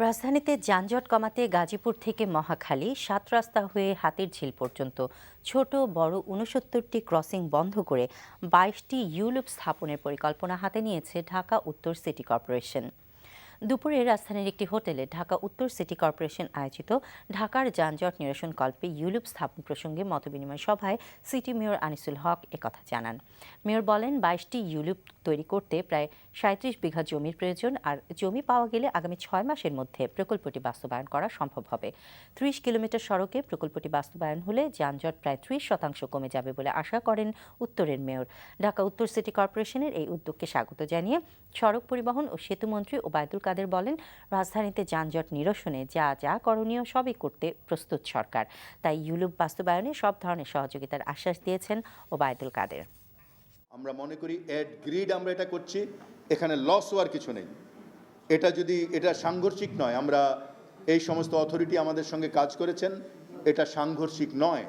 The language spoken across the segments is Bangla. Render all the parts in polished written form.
রাজধানীতে যানজট কমাতে গাজীপুর থেকে মহাখালী, ৭ রাস্তা হয়ে হাতিরঝিল পর্যন্ত ছোট বড় ৬৯টি ক্রসিং বন্ধ করে ২২টি ইউলুপ স্থাপনের পরিকল্পনা হাতে নিয়েছে ঢাকা উত্তর সিটি কর্পোরেশন। দুপুরে রাজধানীর একটি হোটেলে ঢাকা উত্তর সিটি কর্পোরেশন আয়োজিত ঢাকার যানজট নিরসনকল্পে ইউলুপ স্থাপন প্রসঙ্গে মতবিনিময় সভায় সিটি মেয়র আনিসুল হক একথা জানান। মেয়র বলেন, ২২টি ইউলুপ তৈরি করতে প্রায় ৩৭ বিঘা জমির প্রয়োজন, আর জমি পাওয়া গেলে আগামী ৬ মাসের মধ্যে প্রকল্পটি বাস্তবায়ন করা সম্ভব হবে। ৩০ কিলোমিটার সড়কে প্রকল্পটি বাস্তবায়ন হলে যানজট প্রায় ৩০% কমে যাবে বলে আশা করেন উত্তরের মেয়র। ঢাকা উত্তর সিটি কর্পোরেশনের এই উদ্যোগকে স্বাগত জানিয়ে সড়ক পরিবহন ও সেতুমন্ত্রী ওবায়দুল কাদের বলেন, রাজধানীতে যানজট নিরসনে যা যা করণীয় সবই করতে প্রস্তুত সরকার। তাই ইউলুপ বাস্তবায়নে সব ধরনের সহযোগিতার আশ্বাস দিয়েছেন ওবায়দুল কাদের। আমরা মনে করি এড গ্রিড আমরা এটা করছি, এখানে লস হওয়ার কিছু নেই। এটা সাংঘর্ষিক নয়। আমরা এই সমস্ত অথরিটি আমাদের সঙ্গে কাজ করেছেন, এটা সাংঘর্ষিক নয়।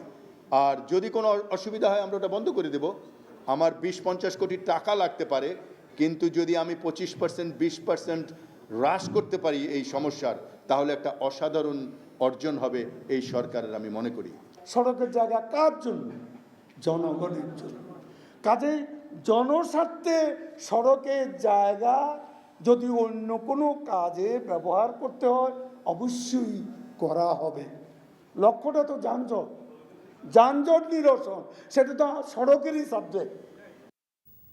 আর যদি কোনো অসুবিধা হয় আমরা ওটা বন্ধ করে দেব। আমার ২০-৫০ কোটি টাকা লাগতে পারে, কিন্তু যদি আমি 25% 20% হ্রাস করতে পারি এই সমস্যার, তাহলে একটা অসাধারণ অর্জন হবে এই সরকারের, আমি মনে করি। সড়কের জায়গা কার জন্য? জনগণের জন্য। কাজেই জনস্বার্থে সড়কের জায়গা যদি অন্য কোনো কাজে ব্যবহার করতে হয় অবশ্যই করা হবে। লক্ষ্যটা তো যানজট নিরসন, সেটা তো সড়কেরই সাবজেক্ট।